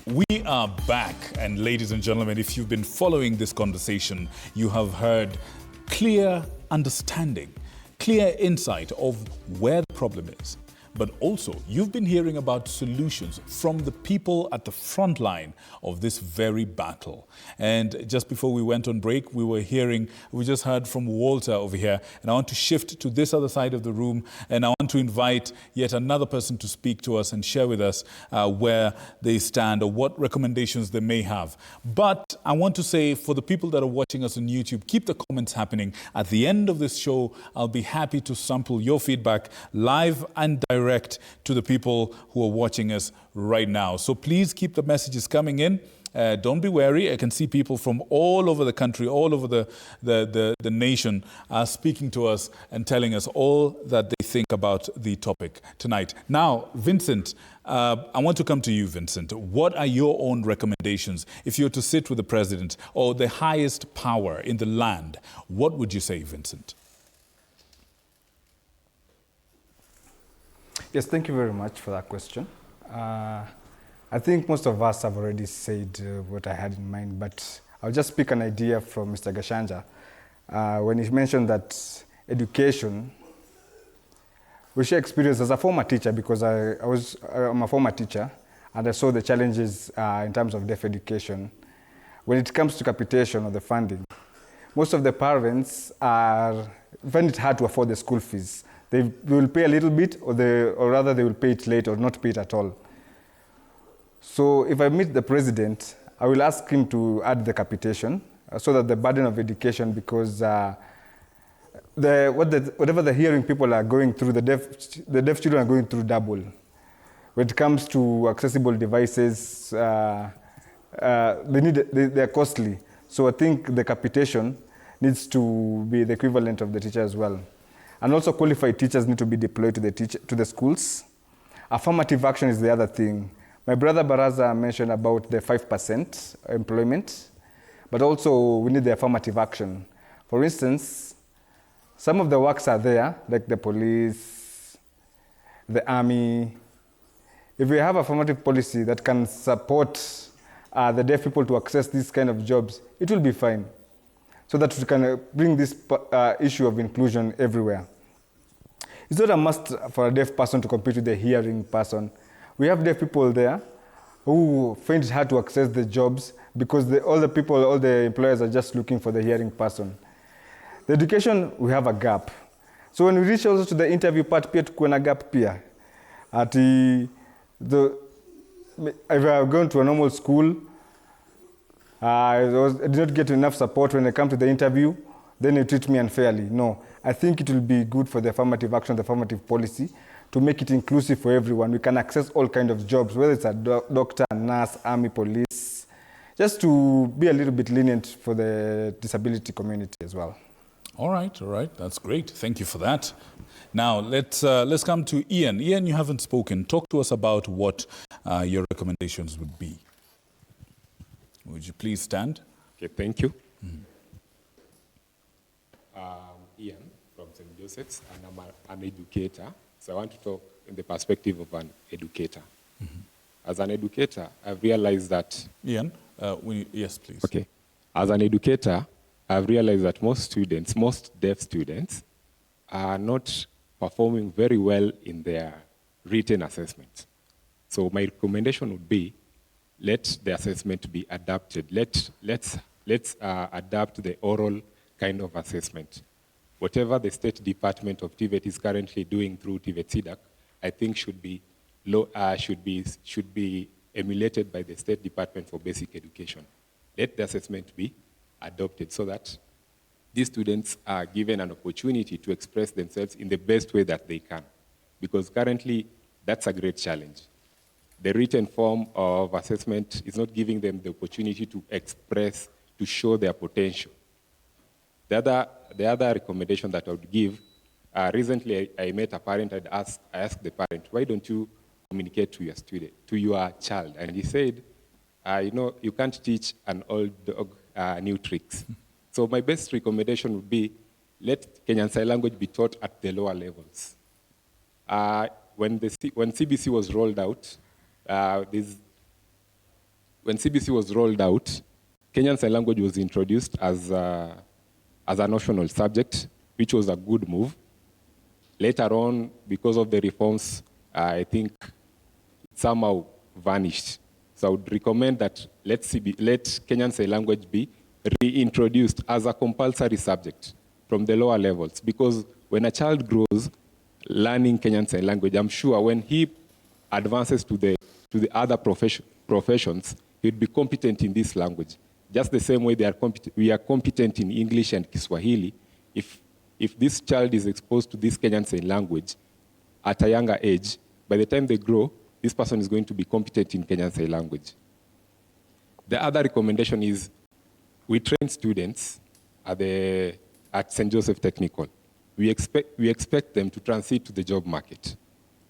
We are back, and ladies and gentlemen, if you've been following this conversation, you have heard clear understanding, clear insight of where the problem is. But also, you've been hearing about solutions from the people at the front line of this very battle. And just before we went on break, we just heard from Walter over here. And I want to shift to this other side of the room, and I want to invite yet another person to speak to us and share with us where they stand or what recommendations they may have. But I want to say, for the people that are watching us on YouTube, keep the comments happening. At the end of this show, I'll be happy to sample your feedback live and direct to the people who are watching us right now. So please keep the messages coming in. Don't be wary. I can see people from all over the country, all over the nation speaking to us and telling us all that they think about the topic tonight. Now, Vincent, I want to come to you, Vincent. What are your own recommendations if you're to sit with the president or the highest power in the land? What would you say, Vincent? Yes, thank you very much for that question. I think most of us have already said what I had in mind, but I'll just pick an idea from Mr. Gashanja when he mentioned that education, we share experience as a former teacher, because I'm a former teacher and I saw the challenges in terms of deaf education. When it comes to capitation or the funding, most of the parents find it hard to afford the school fees. They will pay a little bit, or rather they will pay it late or not pay it at all. So if I meet the president, I will ask him to add the capitation so that the burden of education, because whatever the hearing people are going through, the deaf children are going through double. When it comes to accessible devices, they're costly. So I think the capitation needs to be the equivalent of the teacher as well. And also qualified teachers need to be deployed to the schools. Affirmative action is the other thing. My brother Baraza mentioned about the 5% employment, but also we need the affirmative action. For instance, some of the works are there, like the police, the army. If we have affirmative policy that can support the deaf people to access these kind of jobs, it will be fine, so that we can bring this issue of inclusion everywhere. It's not a must for a deaf person to compete with a hearing person. We have deaf people there who find it hard to access the jobs because all the employers are just looking for the hearing person. The education, we have a gap. So when we reach also to the interview part, pia tukuwe na gap pia. If I have gone to a normal school, I did not get enough support when I come to the interview, then you treat me unfairly. No, I think it will be good for the affirmative action, the affirmative policy, to make it inclusive for everyone. We can access all kinds of jobs, whether it's a doctor, nurse, army, police, just to be a little bit lenient for the disability community as well. All right, that's great. Thank you for that. Now, let's come to Ian. Ian, you haven't spoken. Talk to us about what your recommendations would be. Would you please stand? Okay, thank you. Ian from St. Joseph's, and I'm an educator. So I want to talk in the perspective of an educator. As an educator, I've realized that... Ian, yes, please. Okay. As an educator, I've realized that most deaf students, are not performing very well in their written assessments. So my recommendation would be, let the assessment be adapted. Let's adapt the oral kind of assessment. Whatever the State Department of TVET is currently doing through TVET SIDAC, I think should be emulated by the State Department for Basic Education. Let the assessment be adopted so that these students are given an opportunity to express themselves in the best way that they can. Because currently, that's a great challenge. The written form of assessment is not giving them the opportunity to express, to show their potential. The other recommendation that I would give, recently I met a parent and I asked the parent, why don't you communicate to your student, to your child? And he said, you can't teach an old dog new tricks. So my best recommendation would be, let Kenyan Sign Language be taught at the lower levels. When CBC was rolled out, when CBC was rolled out, Kenyan Sign Language was introduced as a national subject, which was a good move. Later on, because of the reforms, I think it somehow vanished. So I would recommend that let Kenyan Sign Language be reintroduced as a compulsory subject from the lower levels. Because when a child grows learning Kenyan Sign Language, I'm sure when he advances to the other professions, he'd be competent in this language. Just the same way we are competent in English and Kiswahili. If this child is exposed to this Kenyan Sign Language at a younger age, by the time they grow, this person is going to be competent in Kenyan Sign Language. The other recommendation is we train students at St. Joseph Technical. We expect them to transit to the job market.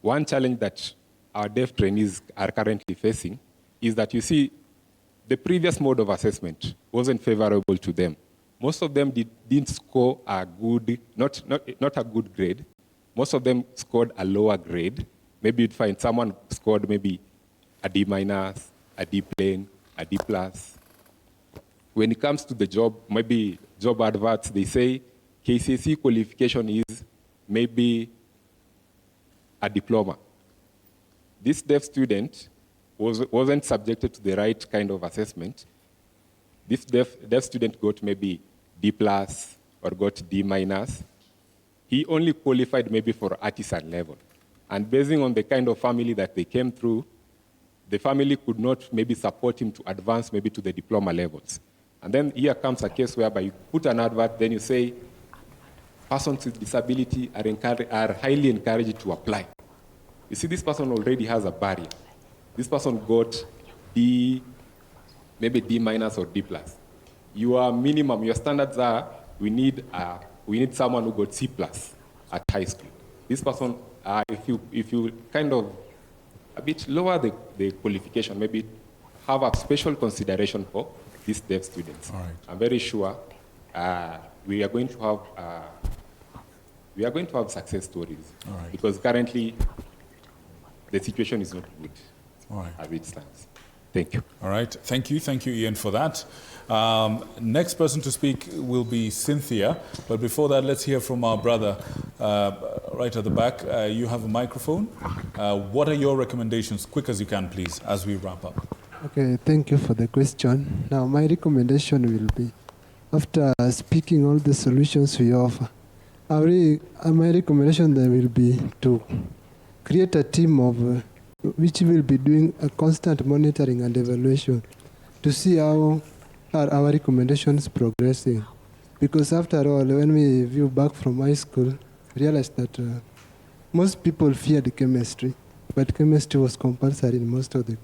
One challenge that our deaf trainees are currently facing is that, you see, the previous mode of assessment wasn't favorable to them. Most of them didn't score a good, not a good grade. Most of them scored a lower grade. Maybe you'd find someone scored maybe a D-, a D plain, a D+. When it comes to the job, maybe job adverts, they say KCSE qualification is maybe a diploma. This deaf student wasn't subjected to the right kind of assessment. This deaf student got maybe D+ or got D-. He only qualified maybe for artisan level. And basing on the kind of family that they came through, the family could not maybe support him to advance maybe to the diploma levels. And then here comes a case whereby you put an advert, then you say, persons with disability are highly encouraged to apply. You see, this person already has a barrier. This person got D, maybe D- or D+. Your minimum, your standards are, we need someone who got C+ at high school. This person, if you kind of a bit lower the qualification, maybe have a special consideration for these deaf students. All right. I'm very sure we are going to have success stories. All right. Because currently the situation is not good. All right. As it stands. Thank you. All right. Thank you, Ian, for that. Next person to speak will be Cynthia. But before that, let's hear from our brother right at the back. You have a microphone. What are your recommendations? Quick as you can, please, as we wrap up. Okay, thank you for the question. Now, my recommendation will be, after speaking all the solutions we offer, my recommendation there will be to create a team of which will be doing a constant monitoring and evaluation to see how are our recommendations progressing. Because after all, when we view back from high school, we realized that most people feared chemistry, but chemistry was compulsory in most of the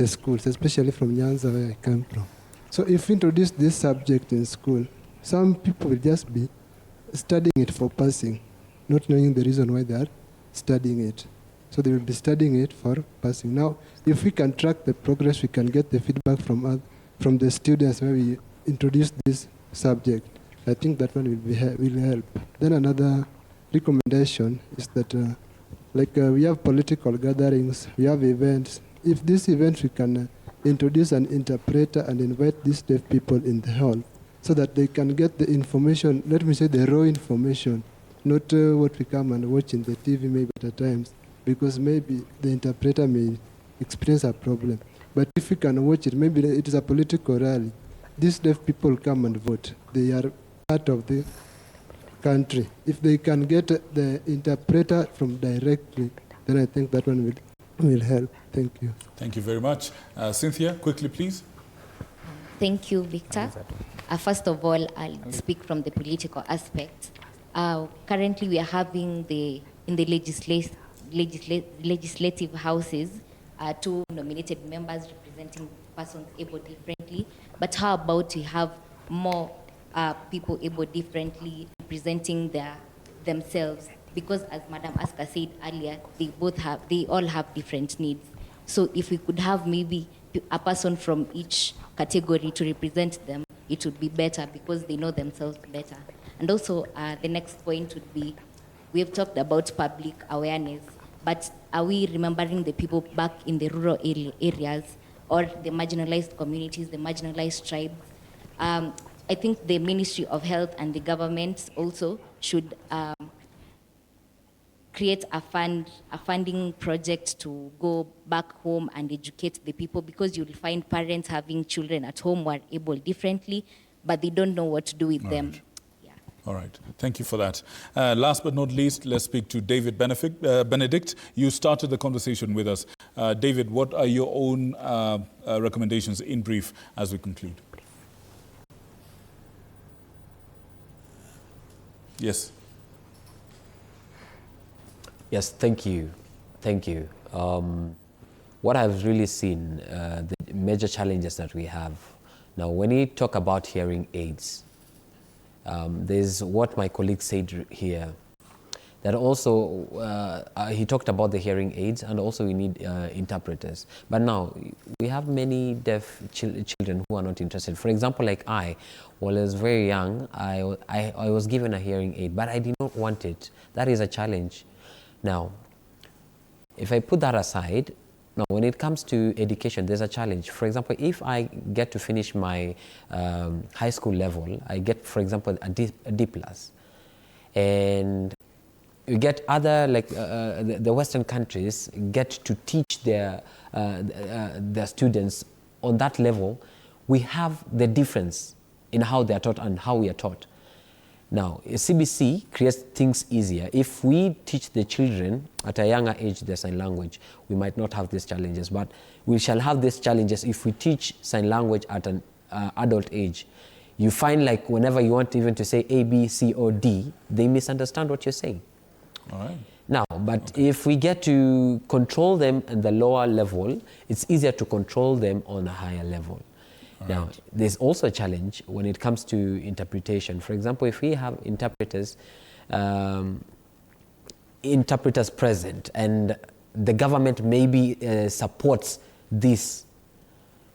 schools, especially from Nyanza, where I come from. So if we introduce this subject in school, some people will just be studying it for passing, not knowing the reason why they are studying it. So they will be studying it for passing. Now, if we can track the progress, we can get the feedback from the students when we introduce this subject. I think that one will help. Then another recommendation is that we have political gatherings, we have events. If these events we can introduce an interpreter and invite these deaf people in the hall so that they can get the information, let me say the raw information, not what we come and watch in the TV maybe at times, because maybe the interpreter may experience a problem. But if we can watch it, maybe it is a political rally. These deaf people come and vote. They are part of the country. If they can get the interpreter from directly, then I think that one will help. Thank you. Thank you very much. Cynthia, quickly, please. Thank you, Victor. First of all, I'll speak from the political aspect. Currently, we are having in the legislative houses 2 nominated members representing persons able differently. But how about we have more people able differently representing themselves? Because as Madam Aska said earlier, they all have different needs. So if we could have maybe a person from each category to represent them, it would be better because they know themselves better. And also the next point would be, we have talked about public awareness, but are we remembering the people back in the rural areas or the marginalized communities, the marginalized tribe. I think the Ministry of Health and the government also should create a funding project to go back home and educate the people, because you'll find parents having children at home who are able differently, but they don't know what to do with them. Right. Yeah. All right. Thank you for that. Last but not least, let's speak to David Benedict. You started the conversation with us. David, what are your own recommendations in brief as we conclude? Yes. Yes, thank you. Thank you. What I've really seen, the major challenges that we have. Now, when we talk about hearing aids, there's what my colleague said here, that also, he talked about the hearing aids, and also we need interpreters. But now, we have many deaf children who are not interested. For example, like when I was very young, I was given a hearing aid, but I did not want it. That is a challenge. Now, if I put that aside, now when it comes to education, there's a challenge. For example, if I get to finish my high school level, I get, for example, a D+. And you get other, like the Western countries, get to teach their students on that level. We have the difference in how they are taught and how we are taught. Now, CBC creates things easier. If we teach the children at a younger age the sign language, we might not have these challenges, but we shall have these challenges if we teach sign language at an adult age. You find, like, whenever you want even to say A, B, C, or D, they misunderstand what you're saying. All right. Now, but if we get to control them at the lower level, it's easier to control them on a higher level. Now, there's also a challenge when it comes to interpretation. For example, if we have interpreters present, and the government maybe supports this,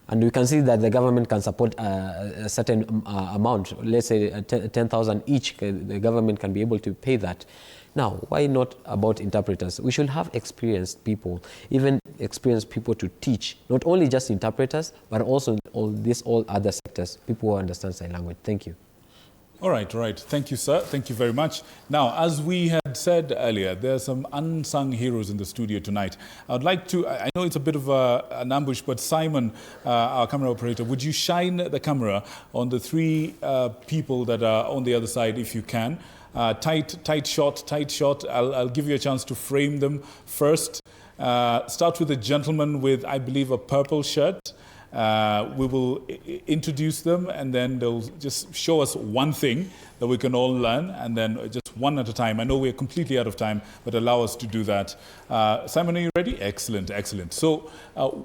and we can see that the government can support a certain amount, let's say 10,000 each, the government can be able to pay that. Now, why not about interpreters? We should have experienced people, even experienced people to teach, not only just interpreters, but also all other sectors, people who understand sign language. Thank you. All right, all right. Thank you, sir. Thank you very much. Now, as we had said earlier, there are some unsung heroes in the studio tonight. I'd like to, I know it's a bit of an ambush, but Simon, our camera operator, would you shine the camera on the three people that are on the other side, if you can? Tight shot. I'll give you a chance to frame them first. Start with the gentleman with, I believe, a purple shirt. We will introduce them, and then they'll just show us one thing that we can all learn, and then just one at a time. I know we're completely out of time, but allow us to do that. Simon, are you ready? Excellent, excellent. So,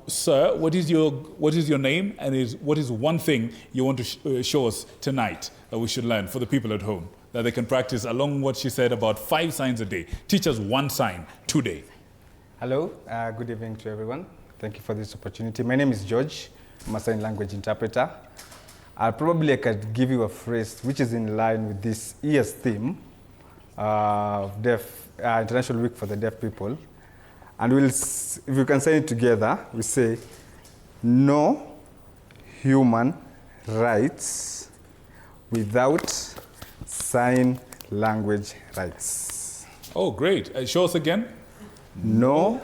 sir, what is your name, and what is one thing you want to show us tonight that we should learn for the people at home, that they can practice along what she said about 5 signs a day? Teach us one sign today. Hello, good evening to everyone. Thank you for this opportunity. My name is George. I'm a sign language interpreter. I could give you a phrase which is in line with this year's theme of International Week for the Deaf People. And if you can say it together, we say, no human rights without sign language rights. Oh, great. Show us again. No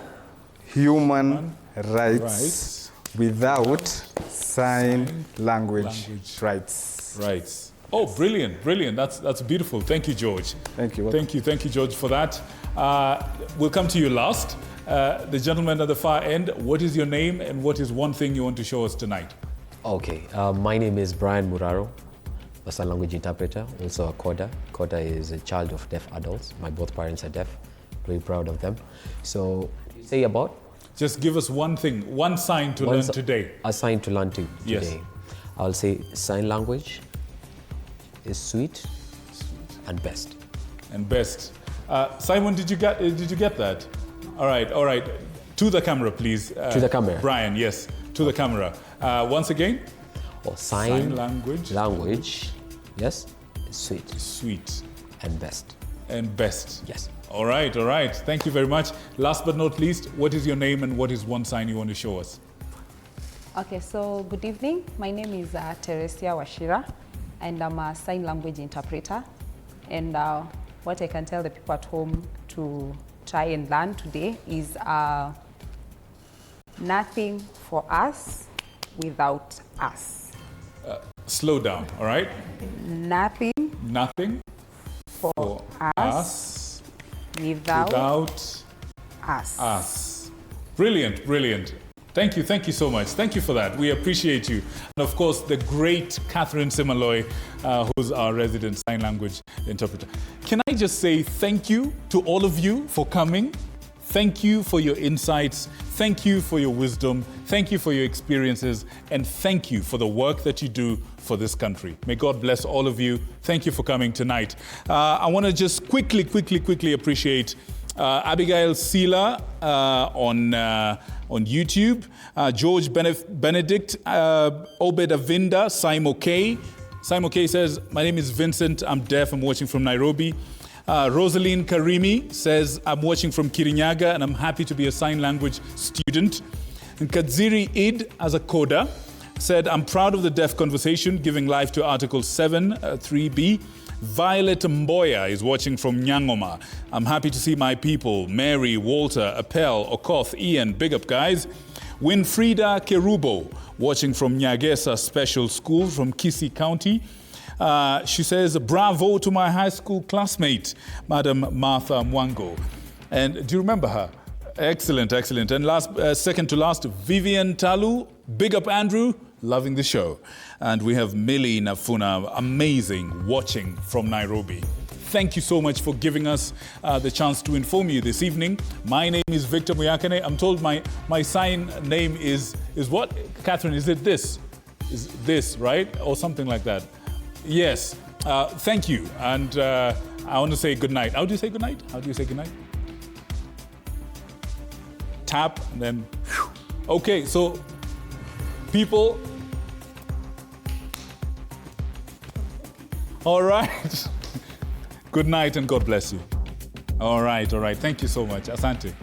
human rights without sign language rights. Right. Oh, brilliant, brilliant. That's beautiful. Thank you, George. Thank you. Thank you, George, for that. We'll come to you last. The gentleman at the far end, what is your name and what is one thing you want to show us tonight? Okay, my name is Brian Muraro, a sign language interpreter, also a coder. Coder is a child of deaf adults. My both parents are deaf. Very proud of them. So, say about? Just give us one thing, one sign to learn today. A sign to learn today. Yes. I'll say sign language is sweet and best. And best. Simon, did you get that? All right. To the camera, please. To the camera. Brian, yes, to the camera. Once again. Sign language. Language, yes, sweet. Sweet. And best. And best. Yes. All right. Thank you very much. Last but not least, what is your name and what is one sign you want to show us? Okay, so good evening. My name is Teresia Washira, and I'm a sign language interpreter. And what I can tell the people at home to try and learn today is nothing for us without us. Slow down, all right? Nothing for us without us. Brilliant, brilliant. Thank you so much. Thank you for that. We appreciate you. And of course, the great Catherine Simaloy, who's our resident sign language interpreter. Can I just say thank you to all of you for coming? Thank you for your insights. Thank you for your wisdom. Thank you for your experiences. And thank you for the work that you do for this country. May God bless all of you. Thank you for coming tonight. I want to just quickly appreciate Abigail Sila on YouTube, George Benedict, Obed Avinda, Simo K. Simo K says, my name is Vincent, I'm deaf, I'm watching from Nairobi. Rosaline Karimi says, I'm watching from Kirinyaga and I'm happy to be a sign language student. And Kadziri Id, as a coder, said, I'm proud of the deaf conversation, giving life to Article 7, 3B. Violet Mboya is watching from Nyangoma. I'm happy to see my people, Mary, Walter, Appel, Okoth, Ian, big up guys. Winfrida Kerubo, watching from Nyagesa Special School from Kisii County. She says, bravo to my high school classmate, Madam Martha Mwango. And do you remember her? Excellent, excellent. And second to last, Vivian Talu, big up Andrew, loving the show. And we have Millie Nafuna, amazing, watching from Nairobi. Thank you so much for giving us the chance to inform you this evening. My name is Victor Muyakane. I'm told my sign name is what? Catherine, is it this? Is this, right? Or something like that. Yes. Thank you. And I want to say good night. How do you say good night? How do you say good night? Tap, and then... Whew. Okay, so people... All right. Good night and God bless you. All right. Thank you so much. Asante.